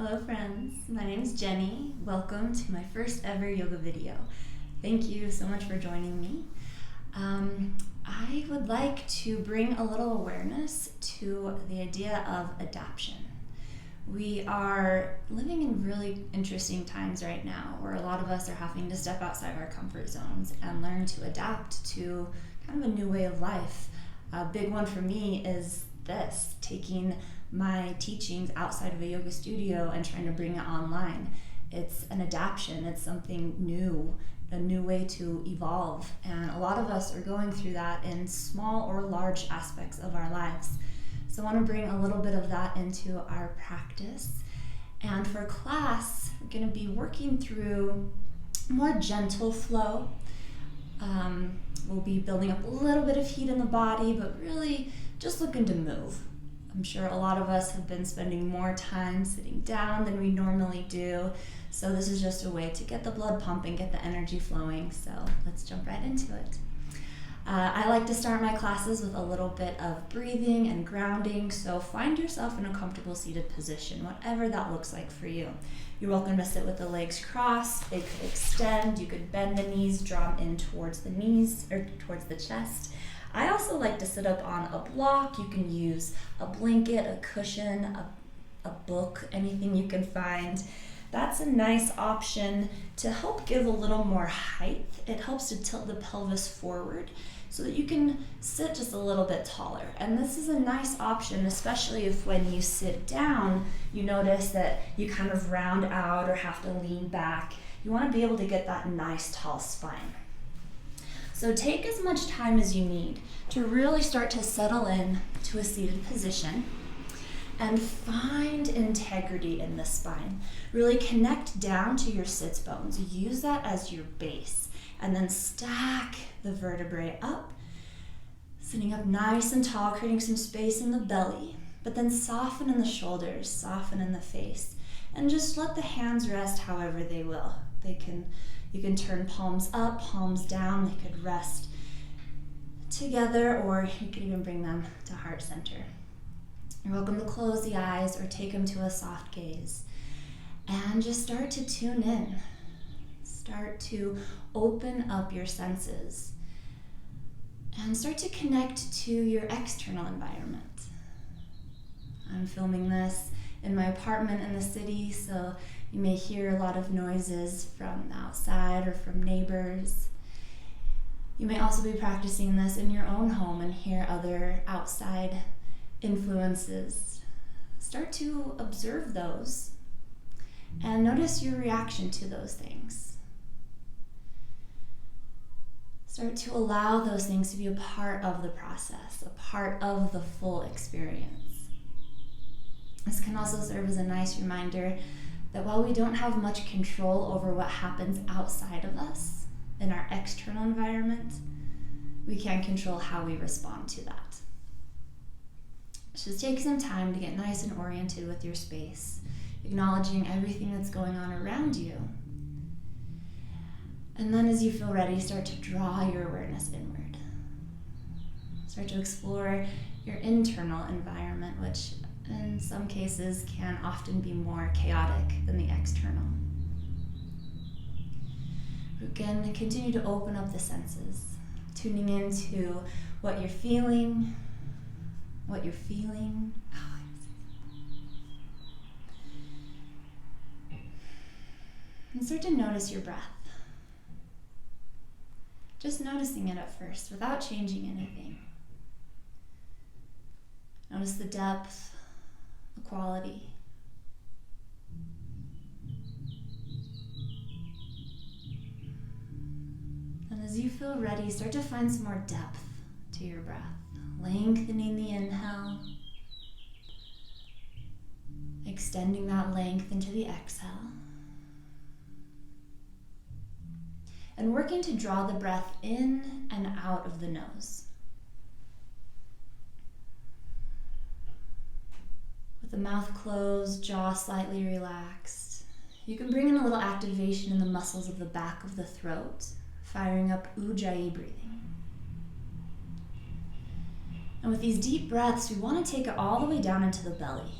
Hello friends, my name is Jenny. Welcome to my first ever yoga video. Thank you so much for joining me. I would like to bring a little awareness to the idea of adaptation. We are living in really interesting times right now where a lot of us are having to step outside our comfort zones and learn to adapt to kind of a new way of life. A big one for me is this, taking my teachings outside of a yoga studio and trying to bring it online. It's an adaptation, it's something new, a new way to evolve. And a lot of us are going through that in small or large aspects of our lives. So I want to bring a little bit of that into our practice. And for class, we're going to be working through more gentle flow. We'll be building up a little bit of heat in the body, but really just looking to move. I'm sure a lot of us have been spending more time sitting down than we normally do. So this is just a way to get the blood pumping, get the energy flowing. So let's jump right into it. I like to start my classes with a little bit of breathing and grounding. So find yourself in a comfortable seated position, whatever that looks like for you. You're welcome to sit with the legs crossed. They could extend. You could bend the knees, draw them in towards the knees or towards the chest. I also like to sit up on a block. You can use a blanket, a cushion, a book, anything you can find. That's a nice option to help give a little more height. It helps to tilt the pelvis forward so that you can sit just a little bit taller. And this is a nice option, especially if when you sit down, you notice that you kind of round out or have to lean back. You want to be able to get that nice tall spine. So take as much time as you need to really start to settle in to a seated position and find integrity in the spine. Really connect down to your sits bones. Use that as your base and then stack the vertebrae up, sitting up nice and tall, creating some space in the belly, but then soften in the shoulders, soften in the face, and just let the hands rest however they will. You can turn palms up, palms down. They could rest together, or you can even bring them to heart center. You're welcome to close the eyes or take them to a soft gaze. And just start to tune in. Start to open up your senses. And start to connect to your external environment. I'm filming this in my apartment in the city, so you may hear a lot of noises from outside or from neighbors. You may also be practicing this in your own home and hear other outside influences. Start to observe those and notice your reaction to those things. Start to allow those things to be a part of the process, a part of the full experience. This can also serve as a nice reminder that while we don't have much control over what happens outside of us in our external environment, we can control how we respond to that. Just take some time to get nice and oriented with your space, acknowledging everything that's going on around you. And then as you feel ready, start to draw your awareness inward. Start to explore your internal environment, which in some cases can often be more chaotic than the external. Again, continue to open up the senses, tuning into what you're feeling. And start to notice your breath. Just noticing it at first without changing anything. Notice the depth, the quality. And as you feel ready, start to find some more depth to your breath. Lengthening the inhale, extending that length into the exhale, and working to draw the breath in and out of the nose. With the mouth closed, jaw slightly relaxed, you can bring in a little activation in the muscles of the back of the throat, firing up ujjayi breathing. And with these deep breaths, we want to take it all the way down into the belly.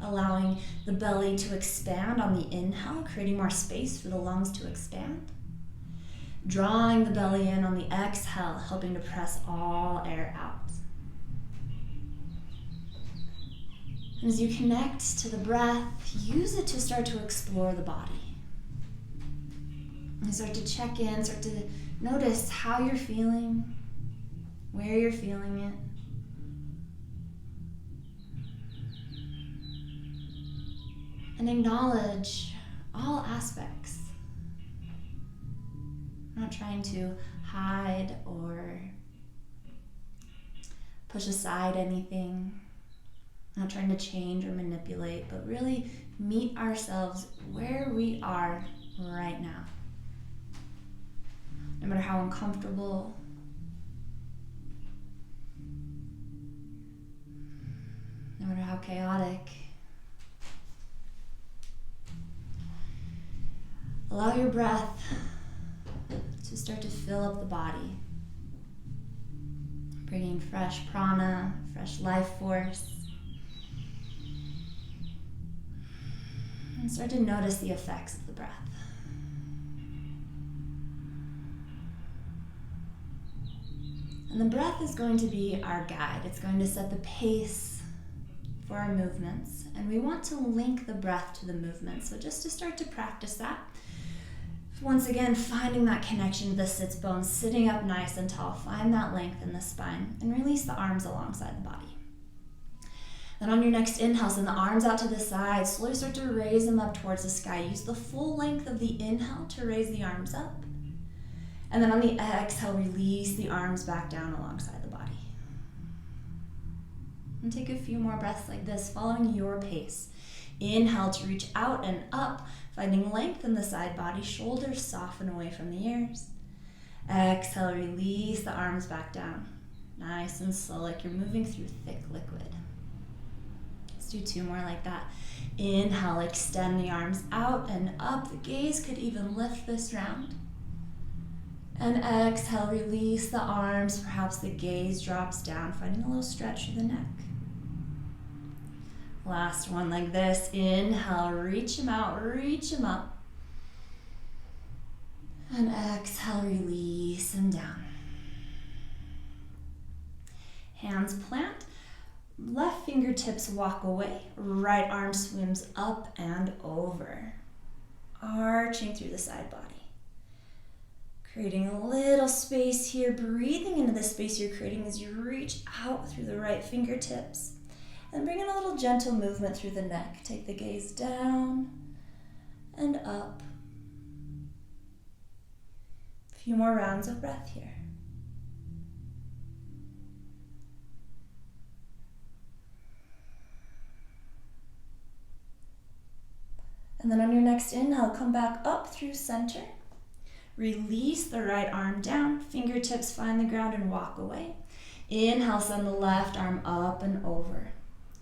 allowing the belly to expand on the inhale, creating more space for the lungs to expand. Drawing the belly in on the exhale, helping to press all air out. And as you connect to the breath, use it to start to explore the body. And start to check in, start to notice how you're feeling, where you're feeling it. And acknowledge all aspects. I'm not trying to hide or push aside anything. I'm not trying to change or manipulate, but really meet ourselves where we are right now. No matter how uncomfortable, no matter how chaotic, allow your breath to start to fill up the body, bringing fresh prana, fresh life force. And start to notice the effects of the breath. And the breath is going to be our guide. It's going to set the pace for our movements. And we want to link the breath to the movement. So just to start to practice that, once again, finding that connection to the sits bones, sitting up nice and tall. Find that length in the spine and release the arms alongside the body. Then on your next inhale, send the arms out to the side. Slowly start to raise them up towards the sky. Use the full length of the inhale to raise the arms up. And then on the exhale, release the arms back down alongside the body. And take a few more breaths like this, following your pace. Inhale to reach out and up, finding length in the side body. Shoulders soften away from the ears. Exhale, release the arms back down. Nice and slow, like you're moving through thick liquid. Let's do two more like that. Inhale, extend the arms out and up. The gaze could even lift this round. And exhale, release the arms. Perhaps the gaze drops down, finding a little stretch through the neck. Last one like this. Inhale, reach them out, reach them up. And exhale, release them down. Hands plant. Left fingertips walk away. Right arm swims up and over. Arching through the side body. Creating a little space here. Breathing into the space you're creating as you reach out through the right fingertips. And bring in a little gentle movement through the neck. Take the gaze down and up. A few more rounds of breath here. And then on your next inhale, come back up through center. Release the right arm down. Fingertips find the ground and walk away. Inhale, send the left arm up and over.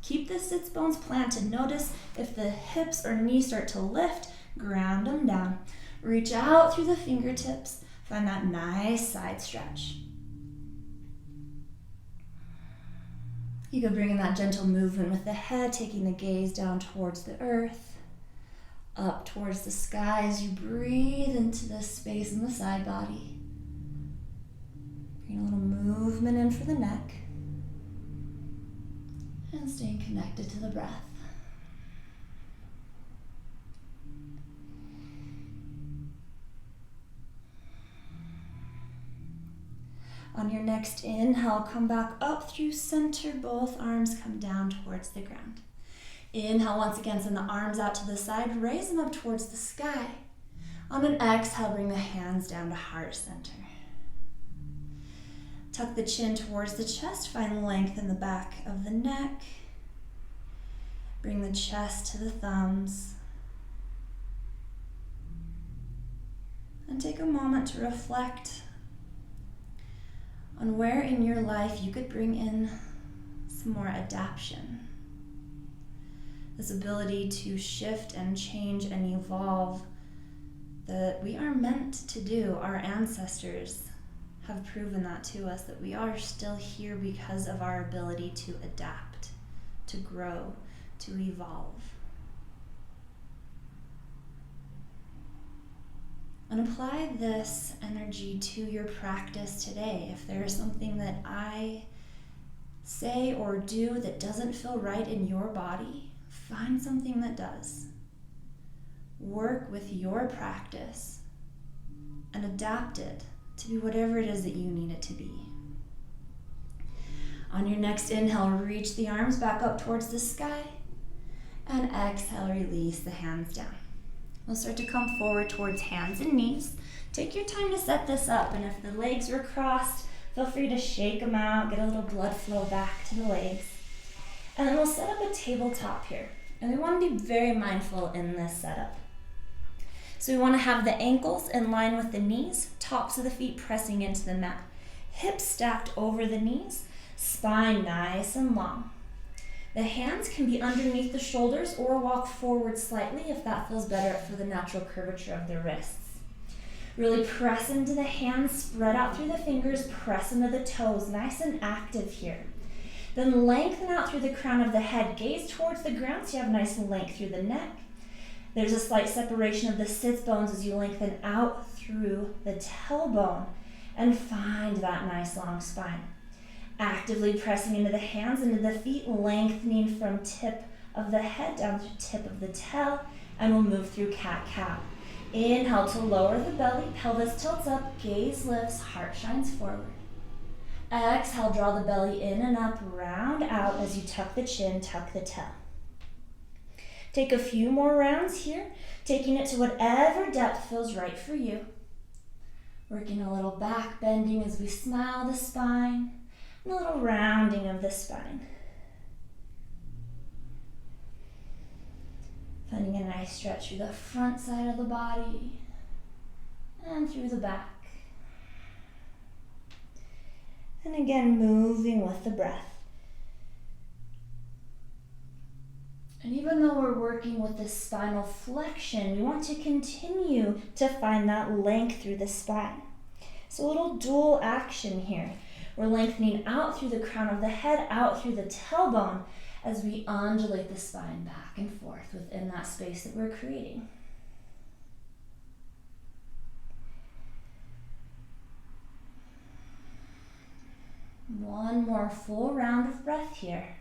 Keep the sits bones planted. Notice if the hips or knees start to lift, ground them down. Reach out through the fingertips. Find that nice side stretch. You can bring in that gentle movement with the head, taking the gaze down towards the earth, up towards the sky as you breathe into this space in the side body. Bring a little movement in for the neck. And staying connected to the breath. On your next inhale, come back up through center. Both arms come down towards the ground. Inhale once again, send the arms out to the side. Raise them up towards the sky. On an exhale, bring the hands down to heart center. Tuck the chin towards the chest, find length in the back of the neck. Bring the chest to the thumbs. And take a moment to reflect on where in your life you could bring in some more adaptation. This ability to shift and change and evolve that we are meant to do. Our ancestors have proven that to us, that we are still here because of our ability to adapt, to grow, to evolve. And apply this energy to your practice today. If there is something that I say or do that doesn't feel right in your body, find something that does. Work with your practice and adapt it to be whatever it is that you need it to be. On your next inhale, reach the arms back up towards the sky, and exhale, release the hands down. We'll start to come forward towards hands and knees. Take your time to set this up, and if the legs were crossed, feel free to shake them out, get a little blood flow back to the legs. And then we'll set up a tabletop here. And we want to be very mindful in this setup. So we want to have the ankles in line with the knees, tops of the feet pressing into the mat. Hips stacked over the knees, spine nice and long. The hands can be underneath the shoulders or walk forward slightly if that feels better for the natural curvature of the wrists. Really press into the hands, spread out through the fingers, press into the toes, nice and active here. Then lengthen out through the crown of the head, gaze towards the ground so you have nice length through the neck. There's a slight separation of the sits bones as you lengthen out through the tailbone and find that nice long spine. Actively pressing into the hands, into the feet, lengthening from tip of the head down to tip of the tail, and we'll move through cat-cow. Inhale to lower the belly, pelvis tilts up, gaze lifts, heart shines forward. Exhale, draw the belly in and up, round out as you tuck the chin, tuck the tail. Take a few more rounds here, taking it to whatever depth feels right for you. Working a little back bending as we smile the spine, and a little rounding of the spine. Finding a nice stretch through the front side of the body and through the back. And again, moving with the breath. And even though we're working with the spinal flexion, we want to continue to find that length through the spine. So a little dual action here. We're lengthening out through the crown of the head, out through the tailbone, as we undulate the spine back and forth within that space that we're creating. One more full round of breath here.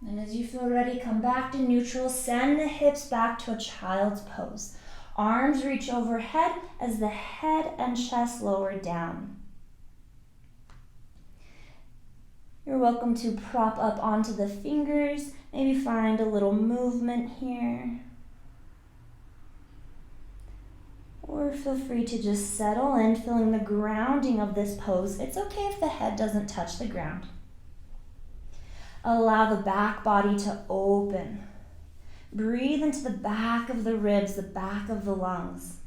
And as you feel ready, come back to neutral. Send the hips back to a child's pose. Arms reach overhead as the head and chest lower down. You're welcome to prop up onto the fingers. Maybe find a little movement here. Or feel free to just settle in, feeling the grounding of this pose. It's okay if the head doesn't touch the ground. Allow the back body to open. Breathe into the back of the ribs, the back of the lungs.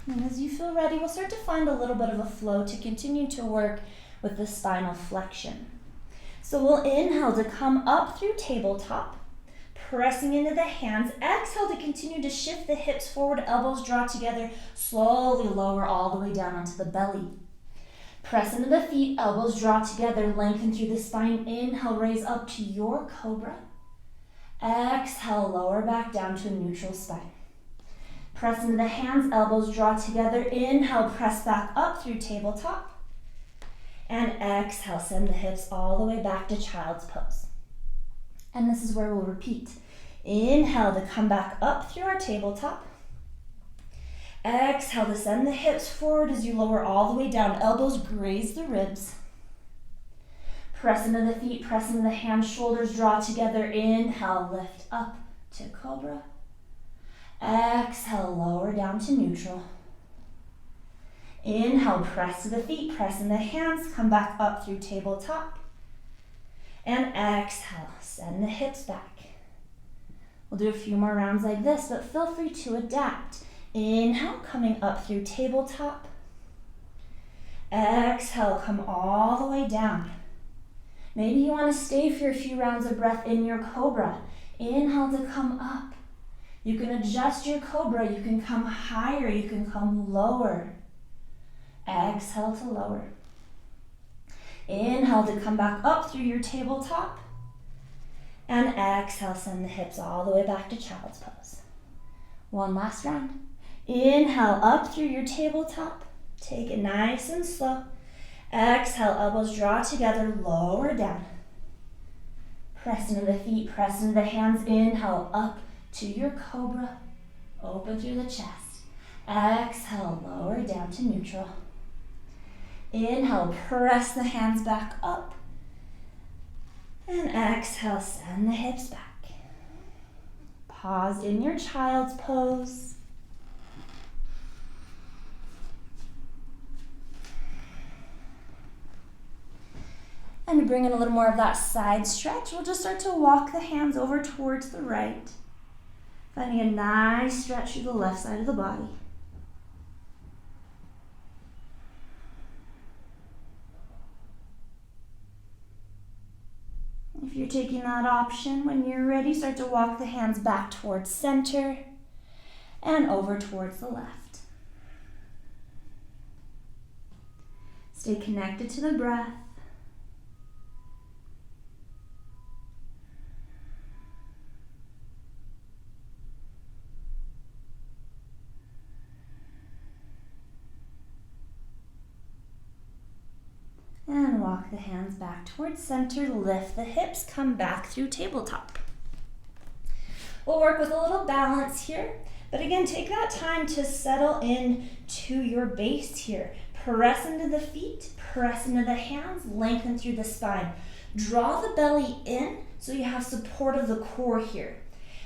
And as you feel ready, we'll start to find a little bit of a flow to continue to work with the spinal flexion. So we'll inhale to come up through tabletop, pressing into the hands. Exhale to continue to shift the hips forward, elbows draw together, slowly lower all the way down onto the belly. Press into the feet, elbows draw together, lengthen through the spine. Inhale, raise up to your cobra. Exhale, lower back down to a neutral spine. Press into the hands, elbows draw together. Inhale, press back up through tabletop. And exhale, send the hips all the way back to child's pose. And this is where we'll repeat. Inhale to come back up through our tabletop. Exhale to send the hips forward as you lower all the way down. Elbows graze the ribs. Press into the feet, press into the hands, shoulders draw together. Inhale, lift up to cobra. Exhale, lower down to neutral. Inhale, press to the feet, press in the hands, come back up through tabletop. And exhale, send the hips back. We'll do a few more rounds like this, but feel free to adapt. Inhale, coming up through tabletop. Exhale, come all the way down. Maybe you want to stay for a few rounds of breath in your cobra. Inhale to come up. You can adjust your cobra. You can come higher. You can come lower. Exhale to lower. Inhale to come back up through your tabletop. And exhale, send the hips all the way back to child's pose. One last round. Inhale up through your tabletop. Take it nice and slow. Exhale, elbows draw together, lower down. Press into the feet, press into the hands. Inhale up to your cobra. Open through the chest. Exhale, lower down to neutral. Inhale, press the hands back up. And exhale, send the hips back. Pause in your child's pose. And to bring in a little more of that side stretch, we'll just start to walk the hands over towards the right. Finding a nice stretch through the left side of the body. If you're taking that option, when you're ready, start to walk the hands back towards center and over towards the left. Stay connected to the breath. And walk the hands back towards center, lift the hips, come back through tabletop. We'll work with a little balance here, but again, take that time to settle in to your base here. Press into the feet, press into the hands, lengthen through the spine. Draw the belly in so you have support of the core here.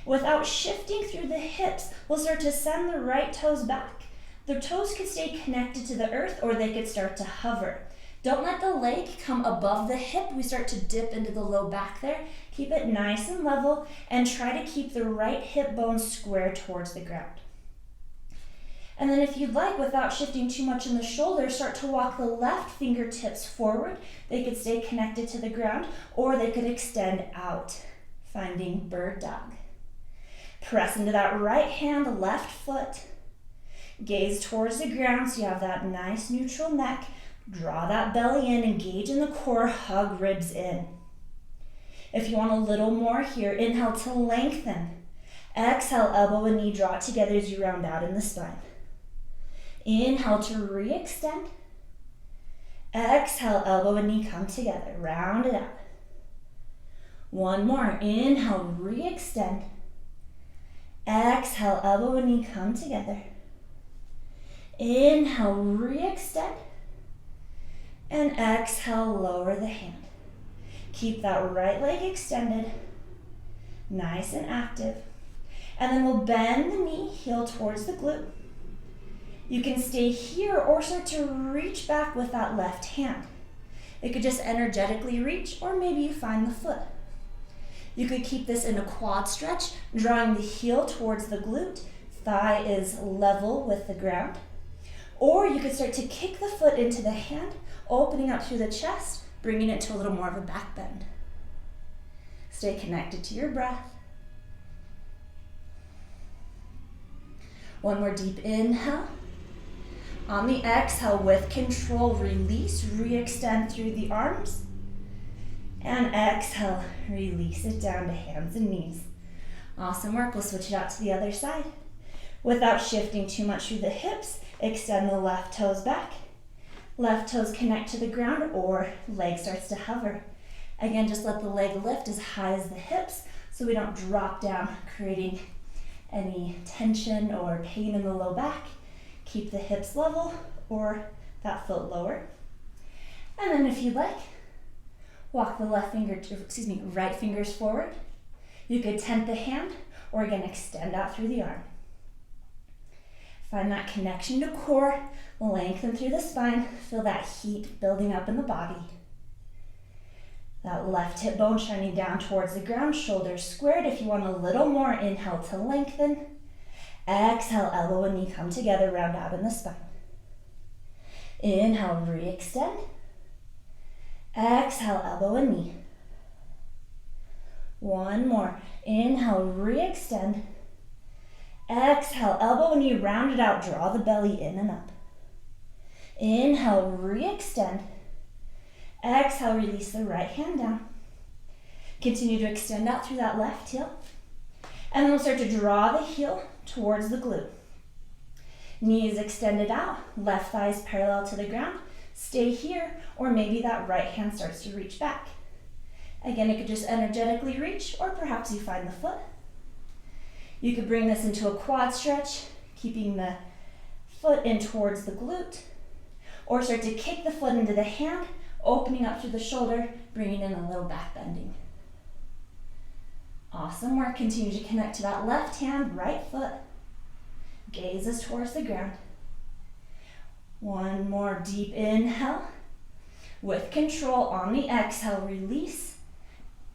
Without shifting through the hips, we'll start to send the right toes back. The toes could stay connected to the earth or they could start to hover. Don't let the leg come above the hip. We start to dip into the low back there. Keep it nice and level and try to keep the right hip bone square towards the ground. And then if you'd like, without shifting too much in the shoulders, start to walk the left fingertips forward. They could stay connected to the ground or they could extend out, finding bird dog. Press into that right hand, left foot. Gaze towards the ground so you have that nice neutral neck. Draw that belly in, engage in the core, hug ribs in. If you want a little more here, inhale to lengthen. Exhale, elbow and knee draw together as you round out in the spine. Inhale to re-extend. Exhale, elbow and knee come together, round it out. One more, inhale, re-extend. Exhale, elbow and knee come together. Inhale, re-extend. And exhale, lower the hand. Keep that right leg extended, nice and active. And then we'll bend the knee, heel towards the glute. You can stay here or start to reach back with that left hand. It could just energetically reach, or maybe you find the foot. You could keep this in a quad stretch, drawing the heel towards the glute. Thigh is level with the ground. Or you could start to kick the foot into the hand, opening up through the chest, bringing it to a little more of a back bend. Stay connected to your breath. One more deep inhale. On the exhale, with control, release, re-extend through the arms. And exhale, release it down to hands and knees. Awesome work. We'll switch it out to the other side. Without shifting too much through the hips, extend the left toes back. Left toes connect to the ground or leg starts to hover. Again, just let the leg lift as high as the hips so we don't drop down, creating any tension or pain in the low back. Keep the hips level or that foot lower. And then if you'd like, walk the right fingers forward. You could tent the hand or again, extend out through the arm. Find that connection to core, lengthen through the spine, feel that heat building up in the body. That left hip bone shining down towards the ground, shoulders squared. If you want a little more, inhale to lengthen. Exhale, elbow and knee come together, round out in the spine. Inhale, re-extend. Exhale, elbow and knee. One more. Inhale, re-extend. Exhale, elbow and knee rounded out, draw the belly in and up. Inhale, re-extend. Exhale, release the right hand down. Continue to extend out through that left heel. And then we'll start to draw the heel towards the glute. Knees extended out, left thigh is parallel to the ground. Stay here, or maybe that right hand starts to reach back. Again, it could just energetically reach, or perhaps you find the foot. You could bring this into a quad stretch, keeping the foot in towards the glute, or start to kick the foot into the hand, opening up through the shoulder, bringing in a little back bending. Awesome work. Continue to connect to that left hand, right foot. Gazes towards the ground. One more deep inhale. With control on the exhale, release,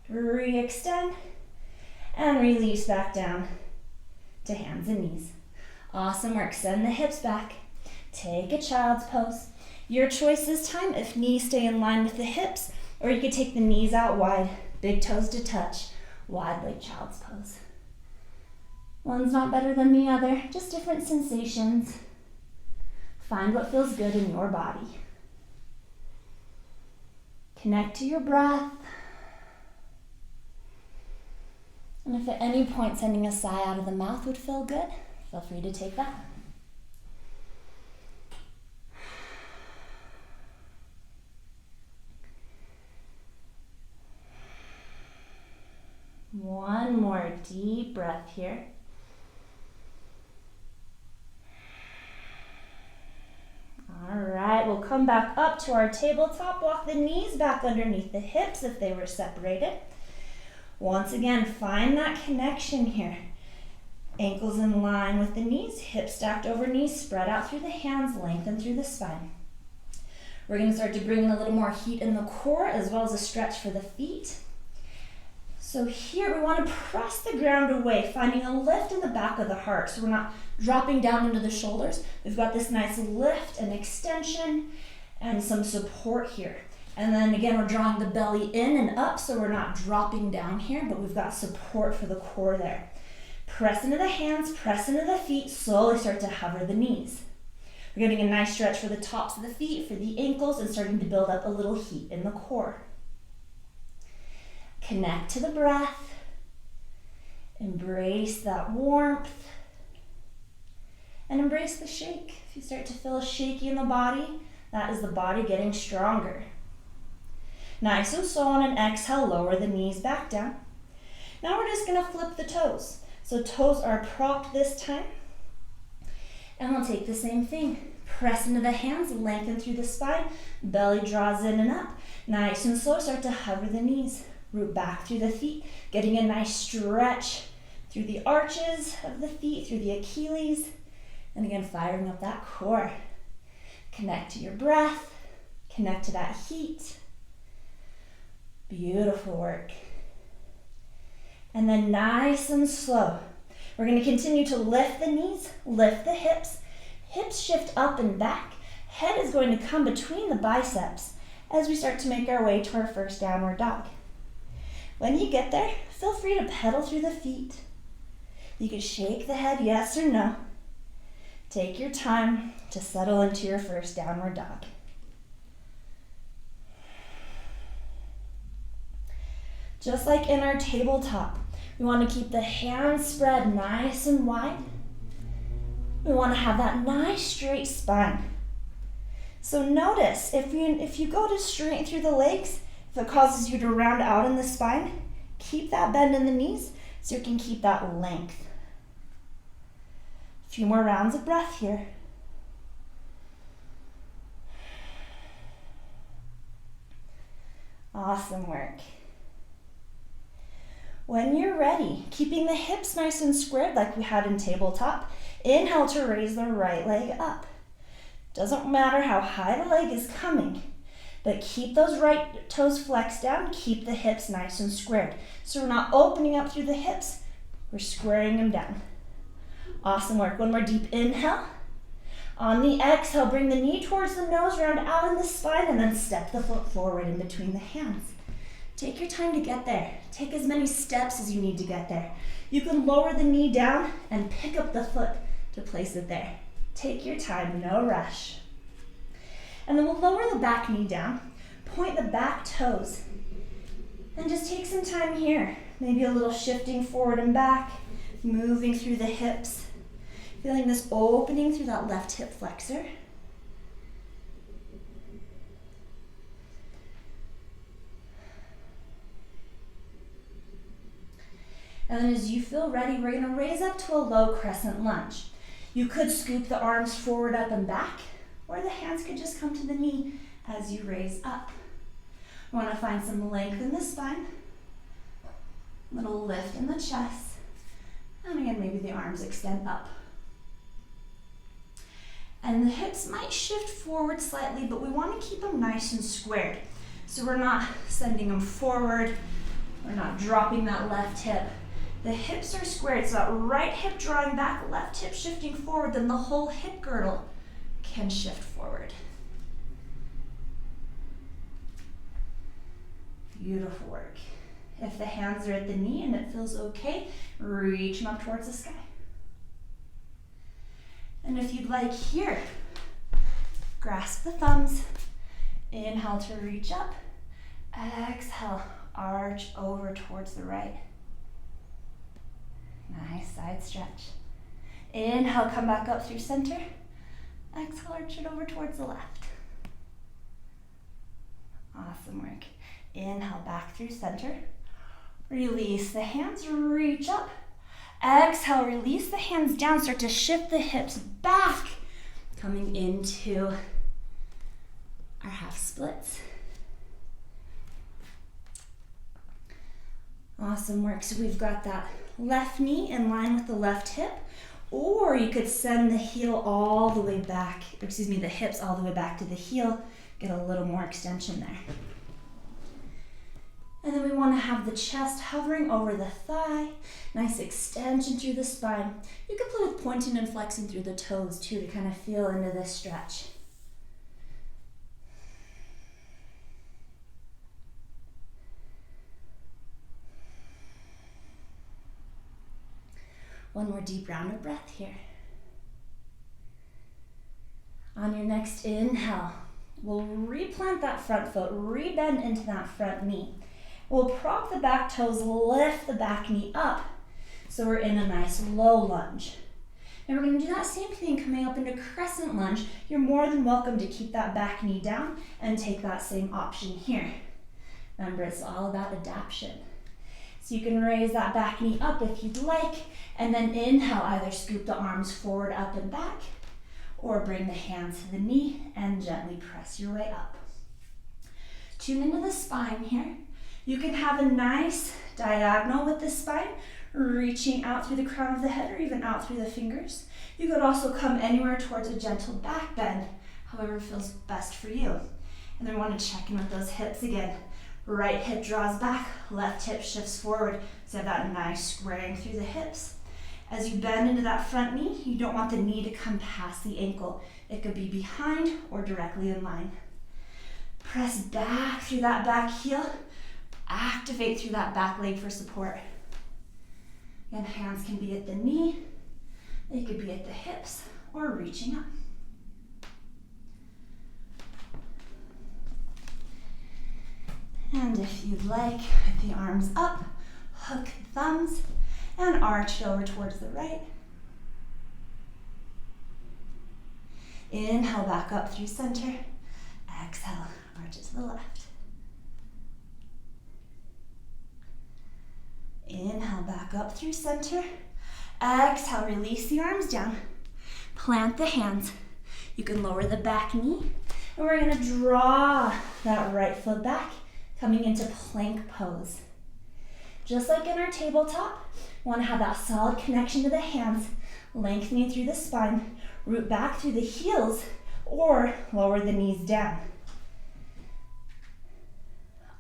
re-extend, and release back down to hands and knees. Awesome work. Send the hips back. Take a child's pose. Your choice this time, if knees stay in line with the hips, or you could take the knees out wide, big toes to touch, wide leg child's pose. One's not better than the other, just different sensations. Find what feels good in your body. Connect to your breath. And if at any point sending a sigh out of the mouth would feel good, feel free to take that. One more deep breath here. All right, we'll come back up to our tabletop. Walk the knees back underneath the hips if they were separated. Once again, find that connection here. Ankles in line with the knees, hips stacked over knees, spread out through the hands, lengthen through the spine. We're going to start to bring in a little more heat in the core as well as a stretch for the feet. So here we want to press the ground away, finding a lift in the back of the heart. So we're not dropping down into the shoulders. We've got this nice lift and extension and some support here. And then again, we're drawing the belly in and up, so we're not dropping down here, but we've got support for the core there. Press into the hands, press into the feet, slowly start to hover the knees. We're getting a nice stretch for the tops of the feet, for the ankles, and starting to build up a little heat in the core. Connect to the breath. Embrace that warmth. And embrace the shake. If you start to feel shaky in the body, that is the body getting stronger. Nice and slow on an exhale, lower the knees back down. Now we're just going to flip the toes. So toes are propped this time. And we'll take the same thing. Press into the hands, lengthen through the spine, belly draws in and up. Nice and slow, start to hover the knees. Root back through the feet, getting a nice stretch through the arches of the feet, through the Achilles. And again, firing up that core. Connect to your breath, connect to that heat. Beautiful work. And then nice and slow, we're going to continue to lift the knees, lift the hips. Hips shift up and back. Head is going to come between the biceps as we start to make our way to our first downward dog. When you get there, feel free to pedal through the feet. You can shake the head yes or no. Take your time to settle into your first downward dog. Just like in our tabletop, we want to keep the hands spread nice and wide. We want to have that nice straight spine. So notice, if you go to straighten through the legs, if it causes you to round out in the spine, keep that bend in the knees so you can keep that length. A few more rounds of breath here. Awesome work. When you're ready, keeping the hips nice and squared like we had in tabletop, inhale to raise the right leg up. Doesn't matter how high the leg is coming, but keep those right toes flexed down, keep the hips nice and squared. So we're not opening up through the hips, we're squaring them down. Awesome work. One more deep inhale. On the exhale, bring the knee towards the nose, round out in the spine, and then step the foot forward in between the hands. Take your time to get there. Take as many steps as you need to get there. You can lower the knee down and pick up the foot to place it there. Take your time, no rush. And then we'll lower the back knee down, point the back toes, and just take some time here. Maybe a little shifting forward and back, moving through the hips, feeling this opening through that left hip flexor. And then as you feel ready, we're gonna raise up to a low crescent lunge. You could scoop the arms forward, up, and back, or the hands could just come to the knee as you raise up. You wanna find some length in the spine, little lift in the chest, and again, maybe the arms extend up. And the hips might shift forward slightly, but we wanna keep them nice and squared. So we're not sending them forward, we're not dropping that left hip. The hips are squared, so that right hip drawing back, left hip shifting forward, then the whole hip girdle can shift forward. Beautiful work. If the hands are at the knee and it feels okay, reach them up towards the sky. And if you'd like here, grasp the thumbs, inhale to reach up, exhale, arch over towards the right. Nice side stretch. Inhale, come back up through center. Exhale, arch it over towards the left. Awesome work. Inhale, back through center. Release the hands, reach up. Exhale, release the hands down, start to shift the hips back, coming into our half splits. Awesome work. So we've got that left knee in line with the left hip, or you could send the heel all the way back, the hips all the way back to the heel, get a little more extension there. And then we want to have the chest hovering over the thigh, nice extension through the spine. You can play with pointing and flexing through the toes too to kind of feel into this stretch. One more deep round of breath here. On your next inhale, we'll replant that front foot, rebend into that front knee. We'll prop the back toes, lift the back knee up, so we're in a nice low lunge. And we're gonna do that same thing coming up into crescent lunge. You're more than welcome to keep that back knee down and take that same option here. Remember, it's all about adaptation. So you can raise that back knee up if you'd like, and then inhale, either scoop the arms forward, up, and back, or bring the hands to the knee and gently press your way up. Tune into the spine here. You can have a nice diagonal with the spine, reaching out through the crown of the head or even out through the fingers. You could also come anywhere towards a gentle back bend, however feels best for you. And then we want to check in with those hips again. Right hip draws back, left hip shifts forward. So you have that nice squaring through the hips. As you bend into that front knee, you don't want the knee to come past the ankle. It could be behind or directly in line. Press back through that back heel. Activate through that back leg for support. Again, hands can be at the knee, they could be at the hips, or reaching up. And if you'd like, with the arms up, hook the thumbs, and arch over towards the right. Inhale, back up through center. Exhale, arch it to the left. Inhale, back up through center. Exhale, release the arms down. Plant the hands. You can lower the back knee. And we're gonna draw that right foot back, coming into plank pose. Just like in our tabletop, we wanna have that solid connection to the hands, lengthening through the spine, root back through the heels, or lower the knees down.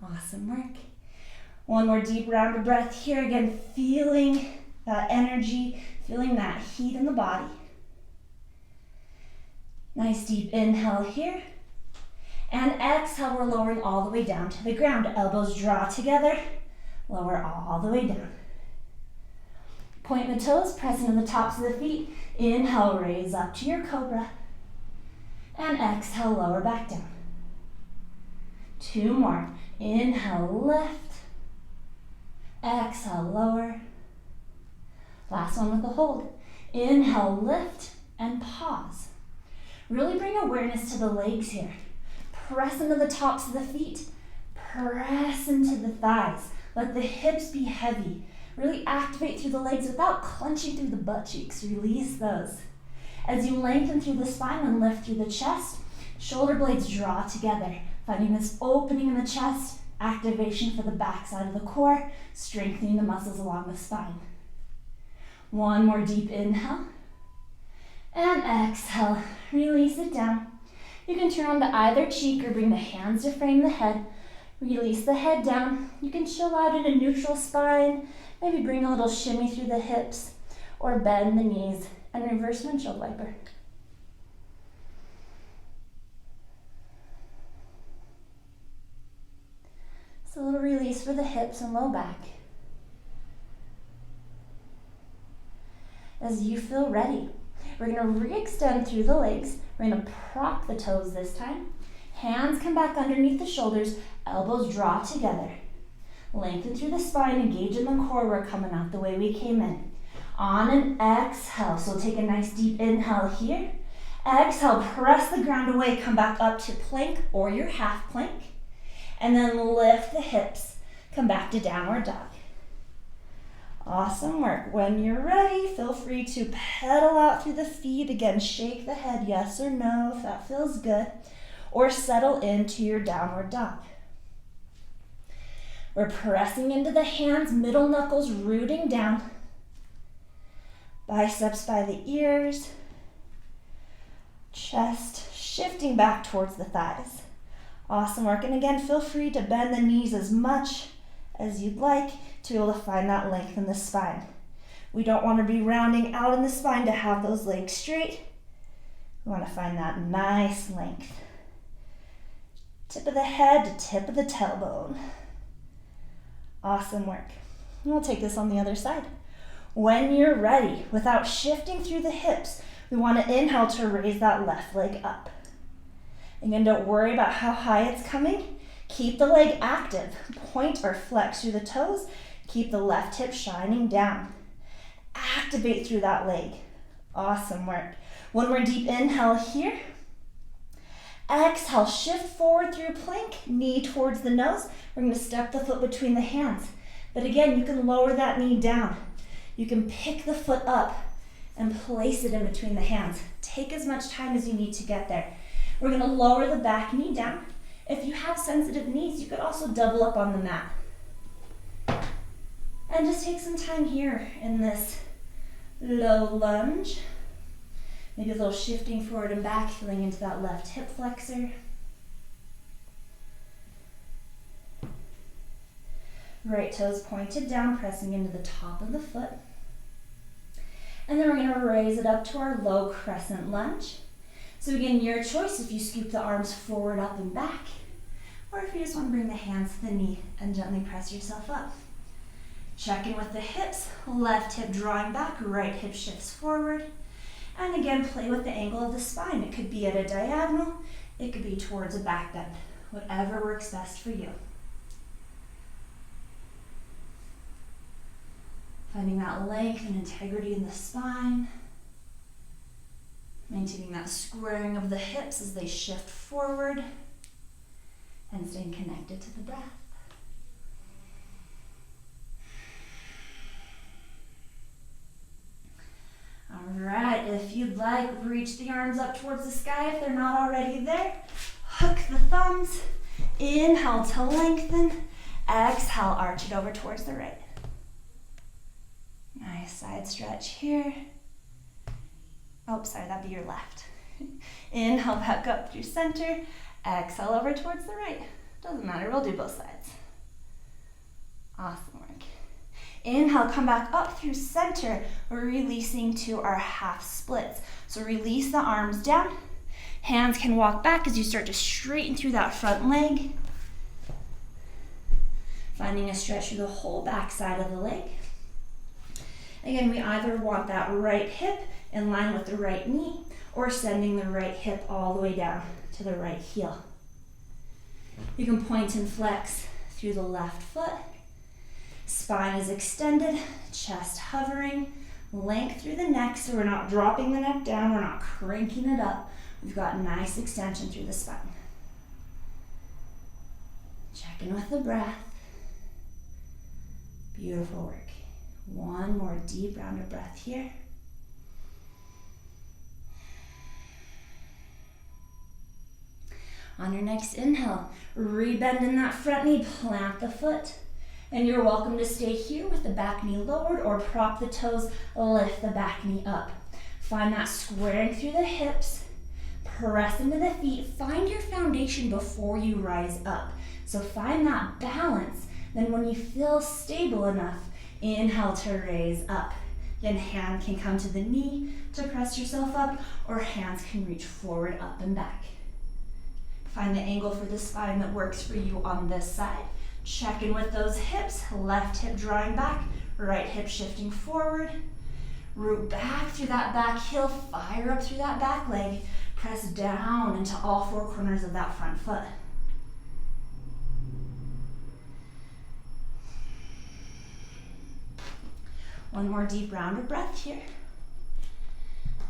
Awesome work. One more deep round of breath here. Again, feeling that energy, feeling that heat in the body. Nice deep inhale here. And exhale, we're lowering all the way down to the ground. Elbows draw together, lower all the way down. Point the toes, press into the tops of the feet. Inhale, raise up to your cobra. And exhale, lower back down. 2 more. Inhale, lift. Exhale, lower. Last one with the hold. Inhale, lift, and pause. Really bring awareness to the legs here. Press into the tops of the feet. Press into the thighs. Let the hips be heavy. Really activate through the legs without clenching through the butt cheeks. Release those. As you lengthen through the spine and lift through the chest, shoulder blades draw together, finding this opening in the chest, activation for the back side of the core, strengthening the muscles along the spine. 1 more deep inhale. And exhale. Release it down. You can turn onto either cheek or bring the hands to frame the head. Release the head down. You can chill out in a neutral spine. Maybe bring a little shimmy through the hips or bend the knees and reverse windshield wiper. So a little release for the hips and low back. As you feel ready, we're going to re-extend through the legs. We're going to prop the toes this time. Hands come back underneath the shoulders, elbows draw together. Lengthen through the spine, engage in the core. We're coming out the way we came in. On an exhale, so take a nice deep inhale here. Exhale, press the ground away, come back up to plank or your half plank. And then lift the hips, come back to downward dog. Awesome work. When you're ready, feel free to pedal out through the feet. Again, shake the head, yes or no, if that feels good. Or settle into your downward dog. We're pressing into the hands, middle knuckles rooting down. Biceps by the ears. Chest shifting back towards the thighs. Awesome work. And again, feel free to bend the knees as much as you'd like to be able to find that length in the spine. We don't want to be rounding out in the spine to have those legs straight. We want to find that nice length. Tip of the head to tip of the tailbone. Awesome work. And we'll take this on the other side. When you're ready, without shifting through the hips, we want to inhale to raise that left leg up. Again, don't worry about how high it's coming. Keep the leg active. Point or flex through the toes. Keep the left hip shining down. Activate through that leg. Awesome work. 1 more deep inhale here. Exhale, shift forward through plank, knee towards the nose. We're going to step the foot between the hands. But again, you can lower that knee down. You can pick the foot up and place it in between the hands. Take as much time as you need to get there. We're going to lower the back knee down. If you have sensitive knees, you could also double up on the mat. And just take some time here in this low lunge. Maybe a little shifting forward and back, feeling into that left hip flexor. Right toes pointed down, pressing into the top of the foot. And then we're going to raise it up to our low crescent lunge. So again, your choice if you scoop the arms forward, up, and back, or if you just want to bring the hands to the knee and gently press yourself up. Check in with the hips, left hip drawing back, right hip shifts forward. And again, play with the angle of the spine. It could be at a diagonal, it could be towards a back bend, whatever works best for you. Finding that length and integrity in the spine. Maintaining that squaring of the hips as they shift forward. And staying connected to the breath. All right, if you'd like, reach the arms up towards the sky if they're not already there. Hook the thumbs. Inhale to lengthen. Exhale, arch it over towards the right. Nice side stretch here. Oh, sorry, that'd be your left. Inhale back up through center. Exhale over towards the right. Doesn't matter, we'll do both sides. Awesome work. Inhale, come back up through center. We're releasing to our half splits. So release the arms down. Hands can walk back as you start to straighten through that front leg. Finding a stretch through the whole back side of the leg. Again, we either want that right hip in line with the right knee or sending the right hip all the way down to the right heel. You can point and flex through the left foot. Spine is extended, chest hovering, length through the neck, so we're not dropping the neck down, we're not cranking it up. We've got nice extension through the spine. Check in with the breath. Beautiful work. One more deep round of breath here. On your next inhale, rebend in that front knee, plant the foot. And you're welcome to stay here with the back knee lowered or prop the toes, lift the back knee up. Find that squaring through the hips, press into the feet, find your foundation before you rise up. So find that balance. Then when you feel stable enough, inhale to raise up. Then hand can come to the knee to press yourself up, or hands can reach forward, up and back. Find the angle for the spine that works for you on this side. Check in with those hips, left hip drawing back, right hip shifting forward. Root back through that back heel, fire up through that back leg. Press down into all four corners of that front foot. One more deep round of breath here.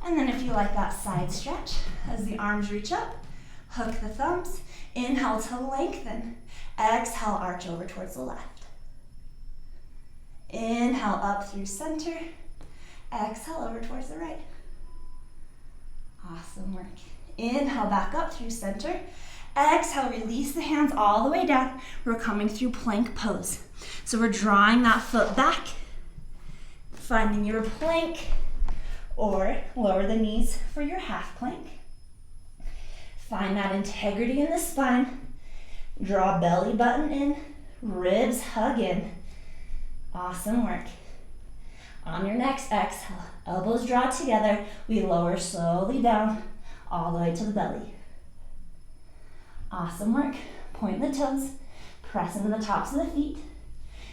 And then if you like that side stretch, as the arms reach up, hook the thumbs, inhale to lengthen, exhale, arch over towards the left. Inhale up through center, exhale over towards the right. Awesome work. Inhale back up through center, exhale, release the hands all the way down. We're coming through plank pose. So we're drawing that foot back, finding your plank, or lower the knees for your half plank. Find that integrity in the spine. Draw belly button in, ribs hug in. Awesome work. On your next exhale, elbows draw together. We lower slowly down, all the way to the belly. Awesome work. Point the toes, press into the tops of the feet.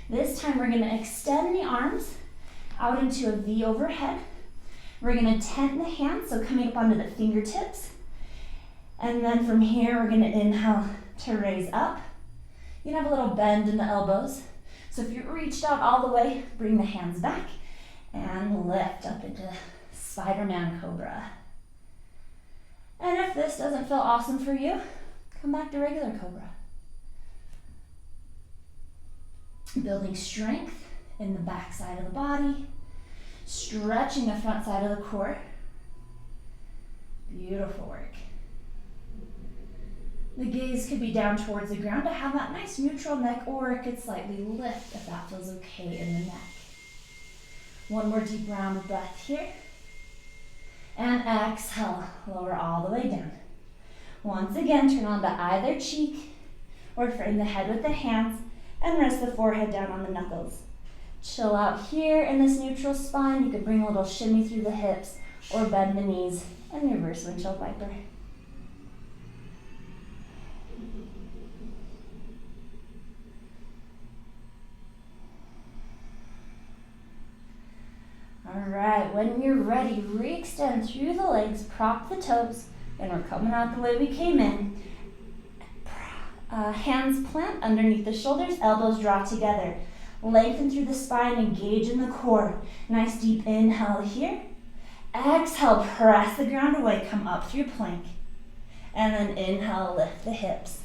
This time we're going to extend the arms out into a V overhead. We're going to tent the hands, so coming up onto the fingertips. And then from here, we're going to inhale to raise up. You can have a little bend in the elbows. So if you reached out all the way, bring the hands back and lift up into Spider-Man Cobra. And if this doesn't feel awesome for you, come back to regular Cobra. Building strength in the back side of the body, stretching the front side of the core. Beautiful work. The gaze could be down towards the ground to have that nice neutral neck, or it could slightly lift if that feels okay in the neck. One more deep round of breath here. And exhale, lower all the way down. Once again, turn onto either cheek or frame the head with the hands and rest the forehead down on the knuckles. Chill out here in this neutral spine. You could bring a little shimmy through the hips or bend the knees and reverse windshield wiper. All right, when you're ready, re-extend through the legs, prop the toes, and we're coming out the way we came in. Hands plant underneath the shoulders, elbows draw together. Lengthen through the spine, engage in the core. Nice deep inhale here. Exhale, press the ground away, come up through plank. And then inhale, lift the hips.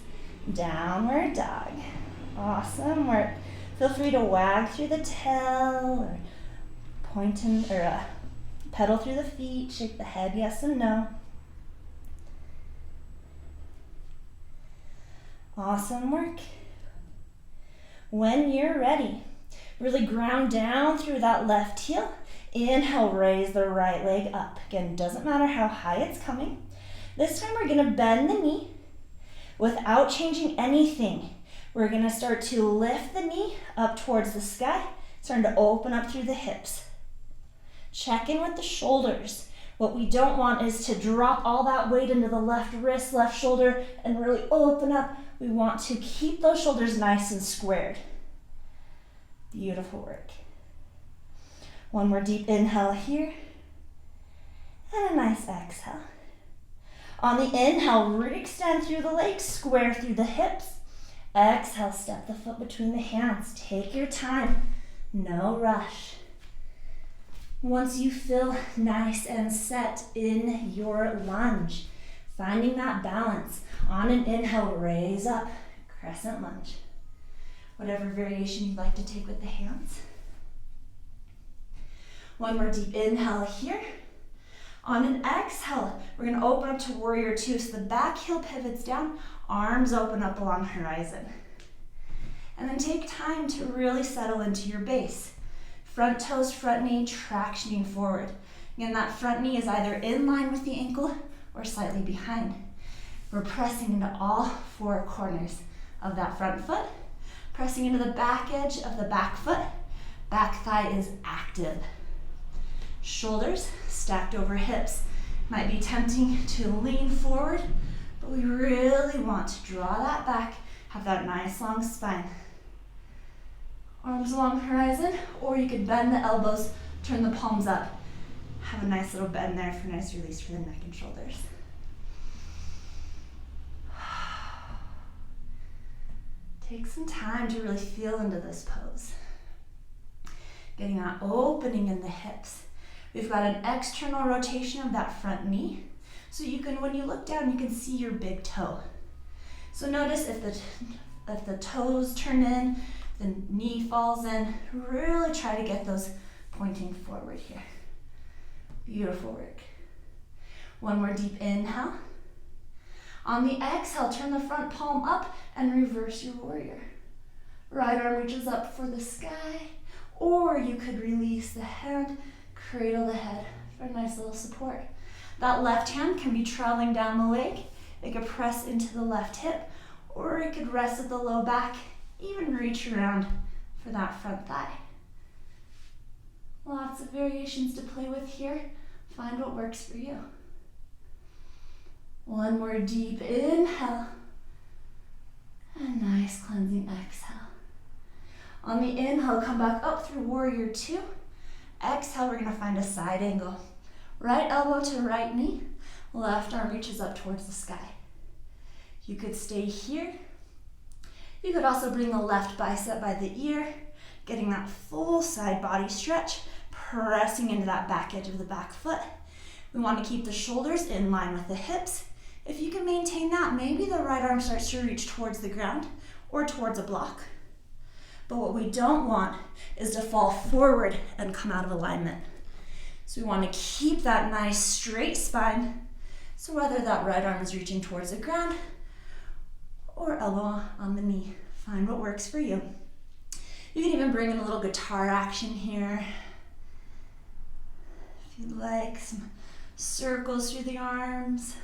Downward dog. Awesome work. Feel free to wag through the tail or pedal through the feet, shake the head yes and no. Awesome work. When you're ready, really ground down through that left heel. Inhale, raise the right leg up. Again, doesn't matter how high it's coming. This time we're gonna bend the knee without changing anything. We're gonna start to lift the knee up towards the sky, starting to open up through the hips. Check in with the shoulders. What we don't want is to drop all that weight into the left wrist, left shoulder, and really open up. We want to keep those shoulders nice and squared. Beautiful work. One more deep inhale here. And a nice exhale. On the inhale, re-extend through the legs, square through the hips. Exhale, step the foot between the hands. Take your time, no rush. Once you feel nice and set in your lunge, finding that balance. On an inhale, raise up, crescent lunge. Whatever variation you'd like to take with the hands. One more deep inhale here. On an exhale, we're going to open up to warrior two. So the back heel pivots down, arms open up along the horizon. And then take time to really settle into your base. Front toes, front knee, tractioning forward. Again, that front knee is either in line with the ankle or slightly behind. We're pressing into all four corners of that front foot, pressing into the back edge of the back foot. Back thigh is active. Shoulders stacked over hips. Might be tempting to lean forward, but we really want to draw that back, have that nice long spine. Arms along the horizon, or you could bend the elbows, turn the palms up. Have a nice little bend there for a nice release for the neck and shoulders. Take some time to really feel into this pose. Getting that opening in the hips. We've got an external rotation of that front knee. So you can, when you look down, you can see your big toe. So notice if the toes turn in, the knee falls in, really try to get those pointing forward here. Beautiful work. One more deep inhale. On the exhale, turn the front palm up and reverse your warrior. Right arm reaches up for the sky, or you could release the hand, cradle the head for a nice little support. That left hand can be traveling down the leg. It could press into the left hip, or it could rest at the low back, even reach around for that front thigh. Lots of variations to play with here. Find what works for you. One more deep inhale. And nice cleansing exhale. On the inhale, come back up through warrior two. Exhale, we're going to find a side angle. Right elbow to right knee. Left arm reaches up towards the sky. You could stay here. You could also bring the left bicep by the ear, getting that full side body stretch, pressing into that back edge of the back foot. We want to keep the shoulders in line with the hips. If you can maintain that, maybe the right arm starts to reach towards the ground or towards a block. But what we don't want is to fall forward and come out of alignment. So we want to keep that nice straight spine. So whether that right arm is reaching towards the ground or elbow on the knee, find what works for you. You can even bring in a little guitar action here. If you'd like, some circles through the arms.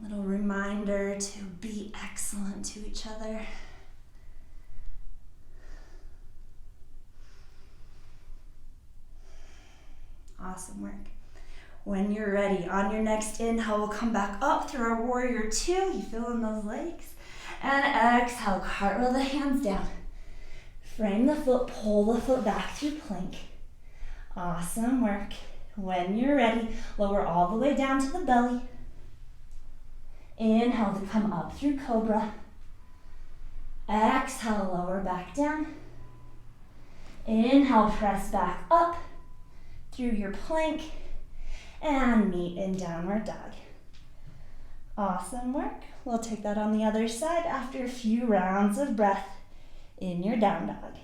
A little reminder to be excellent to each other. Awesome work. When you're ready, on your next inhale, we'll come back up through our warrior two. You feel in those legs. And exhale, cartwheel the hands down. Frame the foot, pull the foot back through plank. Awesome work. When you're ready, lower all the way down to the belly. Inhale to come up through cobra. Exhale, lower back down. Inhale, press back up through your plank. And meet in downward dog. Awesome work. We'll take that on the other side after a few rounds of breath in your down dog.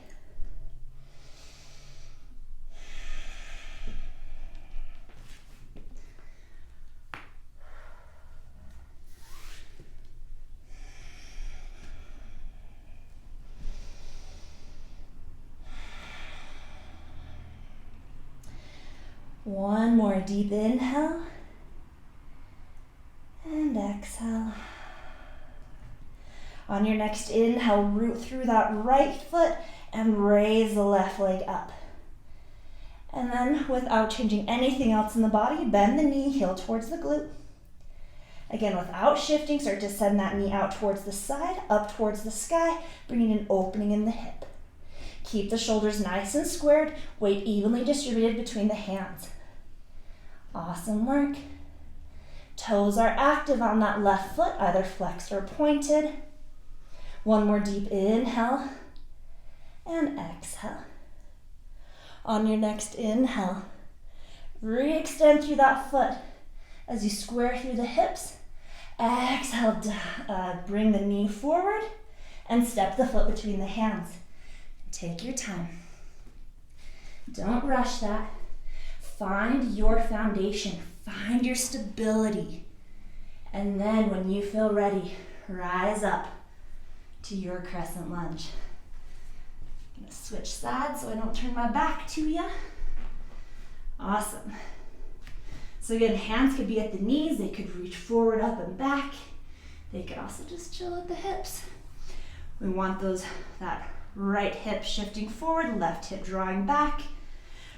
One more deep inhale and exhale. On your next inhale, root through that right foot and raise the left leg up. And then without changing anything else in the body, bend the knee, heel towards the glute. Again, without shifting, start to send that knee out towards the side, up towards the sky, bringing an opening in the hip. Keep the shoulders nice and squared, weight evenly distributed between the hands. Awesome work. Toes are active on that left foot, either flexed or pointed. One more deep inhale and exhale. On your next inhale, re-extend through that foot as you square through the hips. Exhale, bring the knee forward and step the foot between the hands. Take your time. Don't rush that. Find your foundation. Find your stability. And then when you feel ready, rise up to your crescent lunge. I'm gonna switch sides so I don't turn my back to you. Awesome. So again, hands could be at the knees. They could reach forward, up, and back. They could also just chill at the hips. We want that right hip shifting forward, left hip drawing back,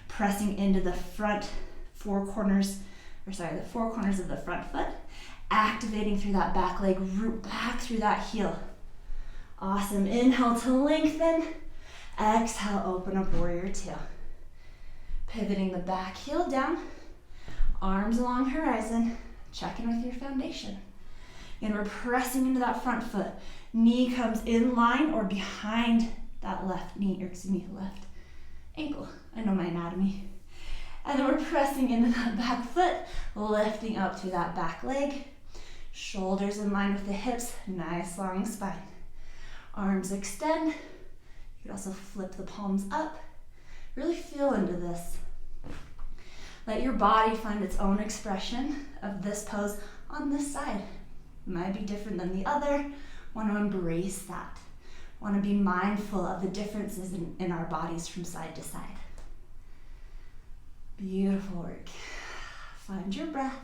pressing into the the four corners of the front foot, activating through that back leg, root back through that heel. Awesome. Inhale to lengthen. Exhale, open up warrior two. Pivoting the back heel down, arms along horizon, checking with your foundation. And we're pressing into that front foot. Knee comes in line or behind that left ankle. I know my anatomy. And then we're pressing into that back foot, lifting up through that back leg. Shoulders in line with the hips, nice long spine. Arms extend. You could also flip the palms up. Really feel into this. Let your body find its own expression of this pose on this side. It might be different than the other. Want to embrace that. Want to be mindful of the differences in our bodies from side to side. Beautiful work. Find your breath.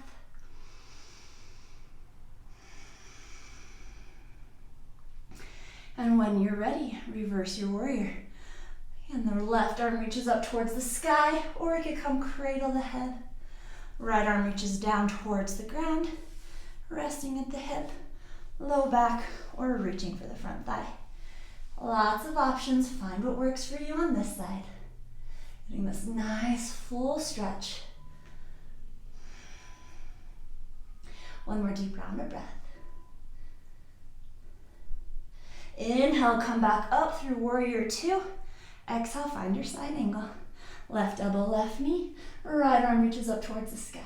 And when you're ready, reverse your warrior. And the left arm reaches up towards the sky, or it could come cradle the head. Right arm reaches down towards the ground, resting at the hip, low back, or reaching for the front thigh. Lots of options. Find what works for you on this side. Getting this nice full stretch. One more deep round of breath. Inhale, come back up through warrior two. Exhale, find your side angle. Left elbow, left knee. Right arm reaches up towards the sky.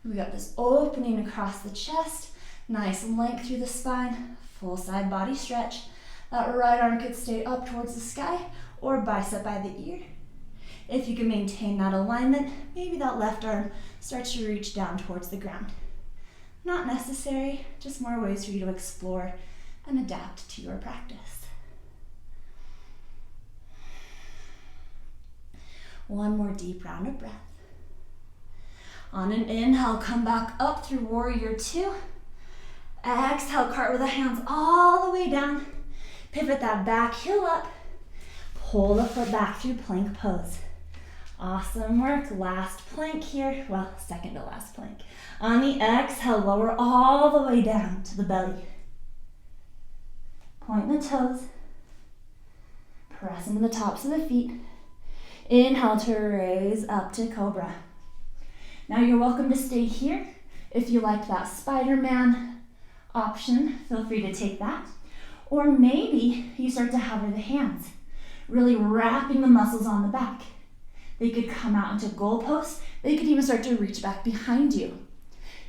We got this opening across the chest. Nice length through the spine. Full side body stretch. That right arm could stay up towards the sky or bicep by the ear. If you can maintain that alignment, maybe that left arm starts to reach down towards the ground. Not necessary, just more ways for you to explore and adapt to your practice. One more deep round of breath. On an inhale, come back up through warrior two. Exhale, cartwheel the hands all the way down. Pivot that back heel up. Pull the foot back through plank pose. Awesome work. Last plank here. Well, second to last plank. On the exhale, lower all the way down to the belly. Point the toes. Press into the tops of the feet. Inhale to raise up to cobra. Now you're welcome to stay here. If you like that Spider-Man option, feel free to take that. Or maybe you start to hover the hands, really wrapping the muscles on the back. They could come out into goal posts. They could even start to reach back behind you.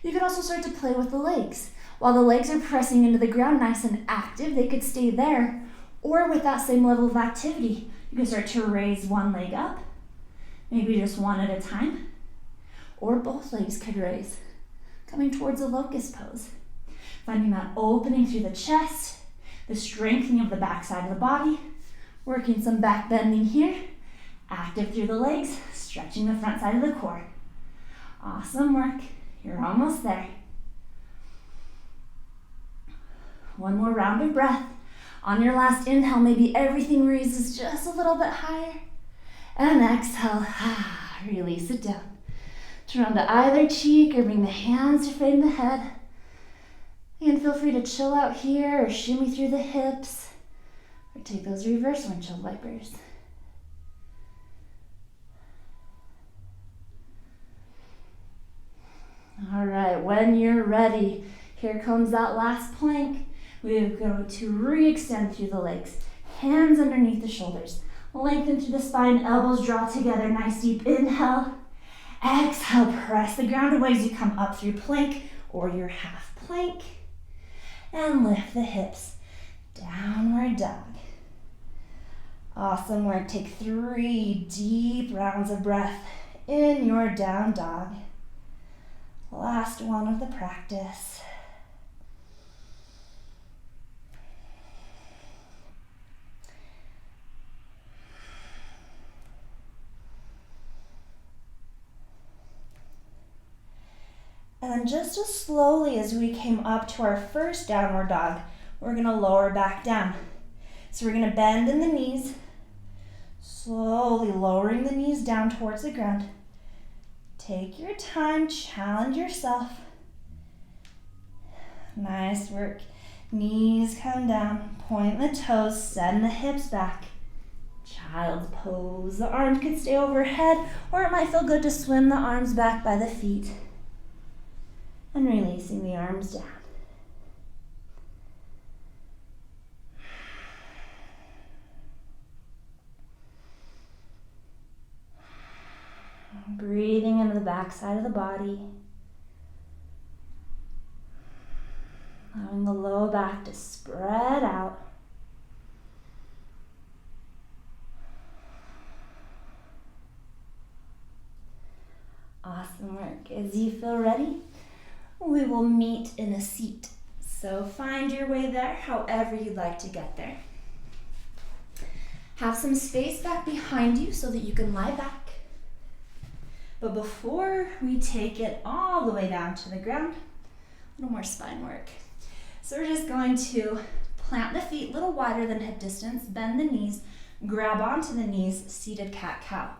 You could also start to play with the legs. While the legs are pressing into the ground nice and active, they could stay there. Or with that same level of activity, you can start to raise one leg up, maybe just one at a time. Or both legs could raise, coming towards a locust pose. Finding that opening through the chest, the strengthening of the back side of the body, working some back bending here, active through the legs, stretching the front side of the core. Awesome work. You're almost there. One more round of breath. On your last inhale, maybe everything raises just a little bit higher. And exhale, release it down. Turn to either cheek or bring the hands to frame the head. And feel free to chill out here or shimmy through the hips. Or take those reverse windshield wipers. All right, when you're ready, here comes that last plank. We're going to re-extend through the legs. Hands underneath the shoulders. Lengthen through the spine, elbows draw together, nice deep inhale. Exhale, press the ground away as you come up through plank or your half plank. And lift the hips, downward dog. Awesome work. Take 3 deep rounds of breath in your down dog. Last one of the practice. And then just as slowly as we came up to our first downward dog, we're going to lower back down. So we're going to bend in the knees, slowly lowering the knees down towards the ground. Take your time, challenge yourself. Nice work. Knees come down, point the toes, send the hips back. Child's pose. The arms could stay overhead, or it might feel good to swim the arms back by the feet. And releasing the arms down. Breathing into the back side of the body. Allowing the low back to spread out. Awesome work. As you feel ready, we will meet in a seat. So find your way there however you'd like to get there. Have some space back behind you so that you can lie back. But before we take it all the way down to the ground, a little more spine work. So we're just going to plant the feet a little wider than hip distance, bend the knees, grab onto the knees, seated cat-cow.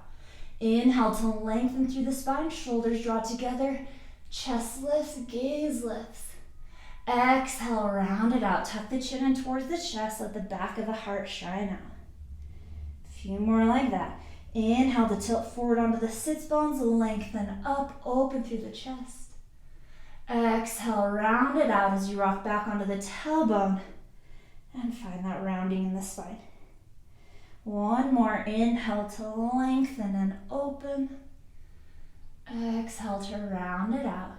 Inhale to lengthen through the spine, shoulders draw together, chest lifts, gaze lifts. Exhale, round it out, tuck the chin in towards the chest, let the back of the heart shine out. A few more like that. Inhale to tilt forward onto the sits bones, lengthen up, open through the chest. Exhale, round it out as you rock back onto the tailbone and find that rounding in the spine. One more, inhale to lengthen and open. Exhale to round it out.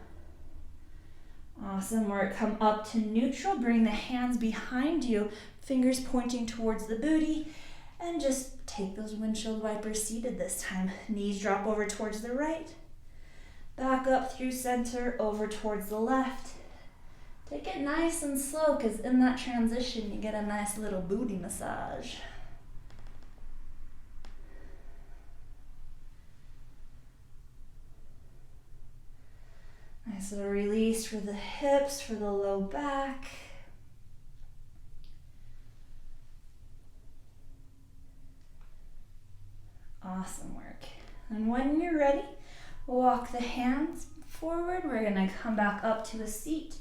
Awesome work. Come up to neutral, bring the hands behind you, fingers pointing towards the booty. And just take those windshield wipers seated this time. Knees drop over towards the right. Back up through center, over towards the left. Take it nice and slow, because in that transition, you get a nice little booty massage. Nice little release for the hips, for the low back. Awesome work. And when you're ready, walk the hands forward. We're going to come back up to a seat.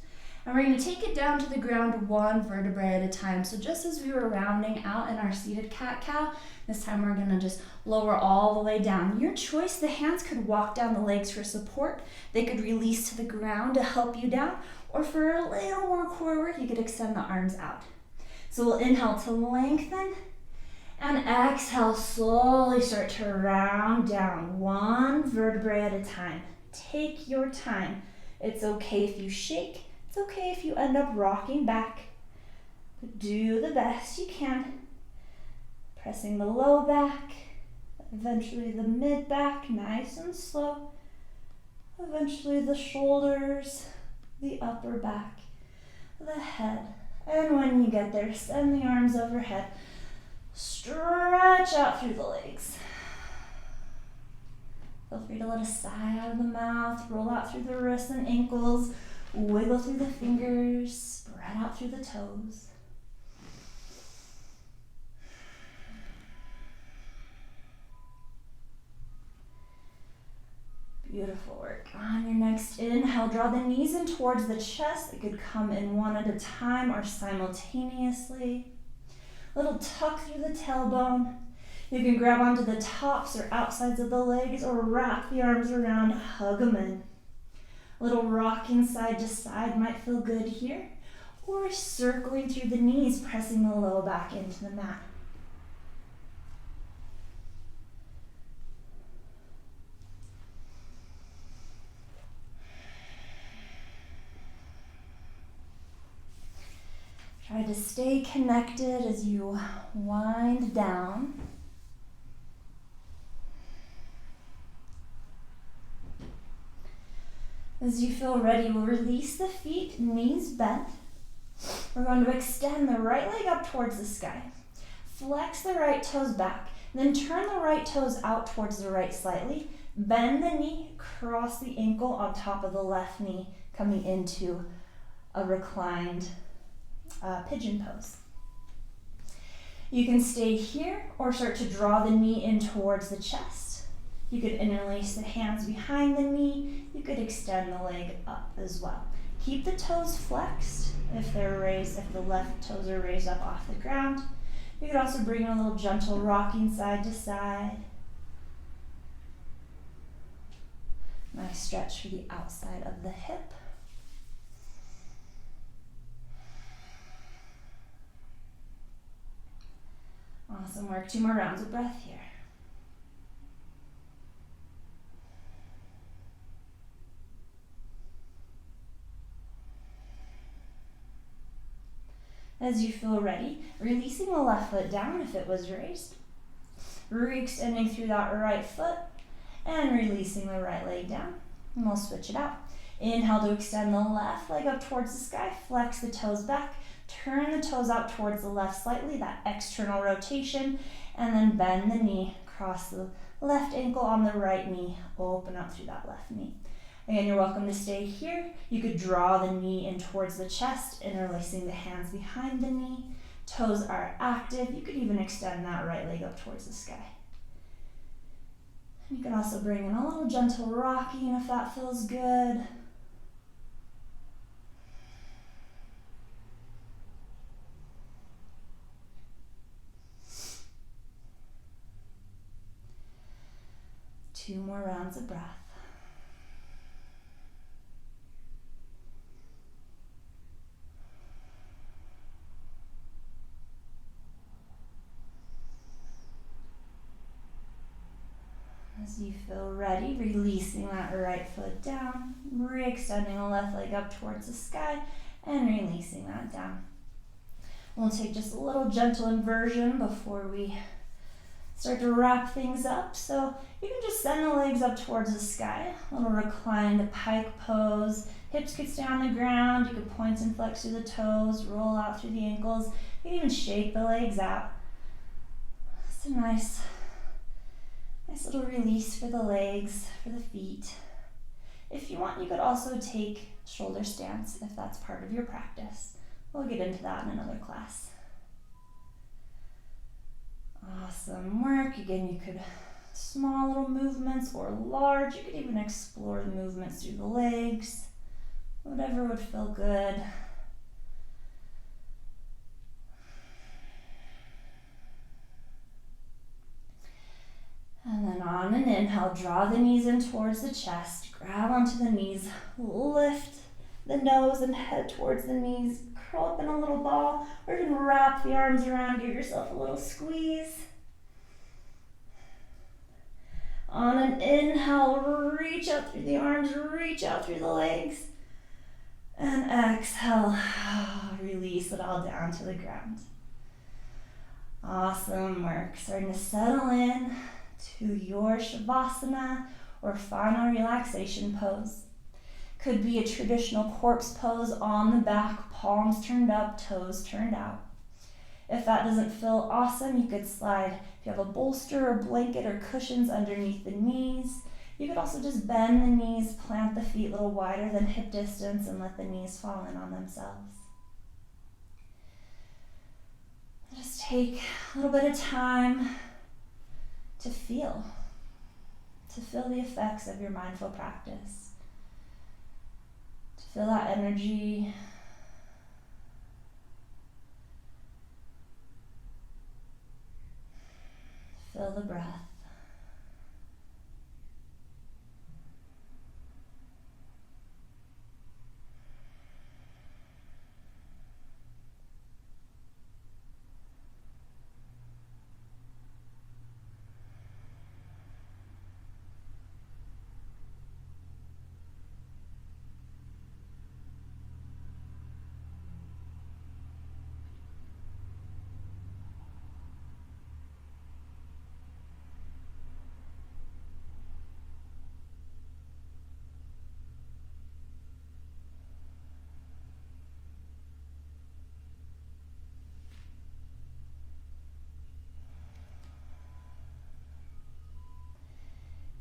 And we're going to take it down to the ground one vertebrae at a time. So just as we were rounding out in our seated cat-cow, this time we're going to just lower all the way down. Your choice, the hands could walk down the legs for support. They could release to the ground to help you down. Or for a little more core work, you could extend the arms out. So we'll inhale to lengthen. And exhale, slowly start to round down, one vertebrae at a time. Take your time. It's okay if you shake. It's okay if you end up rocking back. But do the best you can. Pressing the low back, eventually the mid back, nice and slow. Eventually the shoulders, the upper back, the head. And when you get there, send the arms overhead. Stretch out through the legs. Feel free to let a sigh out of the mouth, roll out through the wrists and ankles, wiggle through the fingers, spread out through the toes. Beautiful work. On your next inhale, draw the knees in towards the chest. It could come in one at a time or simultaneously. Little tuck through the tailbone. You can grab onto the tops or outsides of the legs or wrap the arms around, hug them in. A little rocking side to side might feel good here, or circling through the knees, pressing the low back into the mat. Try to stay connected as you wind down. As you feel ready, we'll release the feet, knees bent. We're going to extend the right leg up towards the sky. Flex the right toes back, then turn the right toes out towards the right slightly. Bend the knee, cross the ankle on top of the left knee, coming into a reclined pigeon pose. You can stay here or start to draw the knee in towards the chest. You could interlace the hands behind the knee. You could extend the leg up as well. Keep the toes flexed if they're raised, if the left toes are raised up off the ground. You could also bring a little gentle rocking side to side. Nice stretch for the outside of the hip. Awesome work. 2 more rounds of breath here. As you feel ready, releasing the left foot down if it was raised. Re-extending through that right foot and releasing the right leg down. And we'll switch it out. Inhale to extend the left leg up towards the sky. Flex the toes back. Turn the toes out towards the left slightly, that external rotation, and then bend the knee, cross the left ankle on the right knee, open up through that left knee. Again, you're welcome to stay here. You could draw the knee in towards the chest, interlacing the hands behind the knee. Toes are active. You could even extend that right leg up towards the sky. You can also bring in a little gentle rocking if that feels good. Two more rounds of breath. As you feel ready, releasing that right foot down, re-extending the left leg up towards the sky, and releasing that down. We'll take just a little gentle inversion before we start to wrap things up. So you can just send the legs up towards the sky, a little reclined pike pose. Hips could stay on the ground. You could point and flex through the toes, roll out through the ankles. You can even shake the legs out. It's a nice little release for the legs, for the feet. If you want, you could also take shoulder stance if that's part of your practice. We'll get into that in another class. Awesome work. Again, you could small little movements or large. You could even explore the movements through the legs. Whatever would feel good. And then on an inhale, draw the knees in towards the chest. Grab onto the knees. Lift the nose and head towards the knees. Curl up in a little ball, or you can wrap the arms around, give yourself a little squeeze. On an inhale, reach out through the arms, reach out through the legs. And exhale, release it all down to the ground. Awesome work. Starting to settle in to your Shavasana or final relaxation pose. Could be a traditional corpse pose on the back, palms turned up, toes turned out. If that doesn't feel awesome, you could slide, if you have a bolster or blanket or cushions underneath the knees. You could also just bend the knees, plant the feet a little wider than hip distance, and let the knees fall in on themselves. Just take a little bit of time to feel the effects of your mindful practice. Feel that energy. Feel the breath.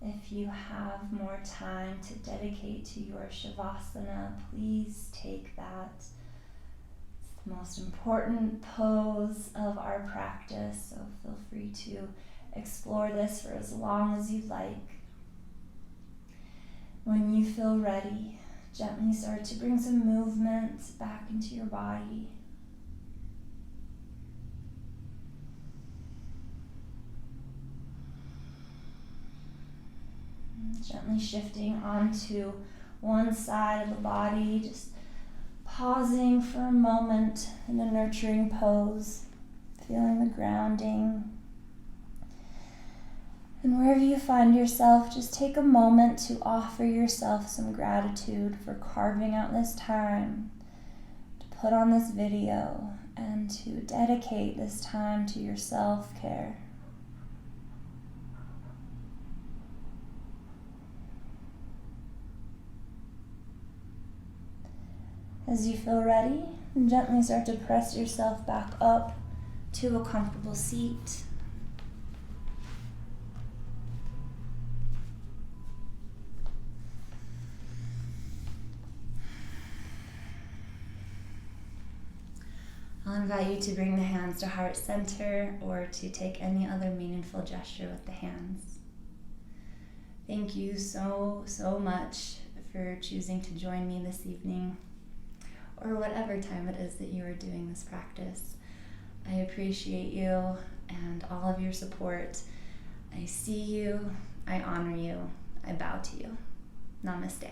If you have more time to dedicate to your Shavasana, please take that. It's the most important pose of our practice, so feel free to explore this for as long as you'd like. When you feel ready, gently start to bring some movement back into your body. Gently shifting onto one side of the body, just pausing for a moment in a nurturing pose, feeling the grounding. And wherever you find yourself, just take a moment to offer yourself some gratitude for carving out this time to put on this video and to dedicate this time to your self-care. As you feel ready, gently start to press yourself back up to a comfortable seat. I'll invite you to bring the hands to heart center or to take any other meaningful gesture with the hands. Thank you so much for choosing to join me this evening, or whatever time it is that you are doing this practice. I appreciate you and all of your support. I see you, I honor you, I bow to you. Namaste.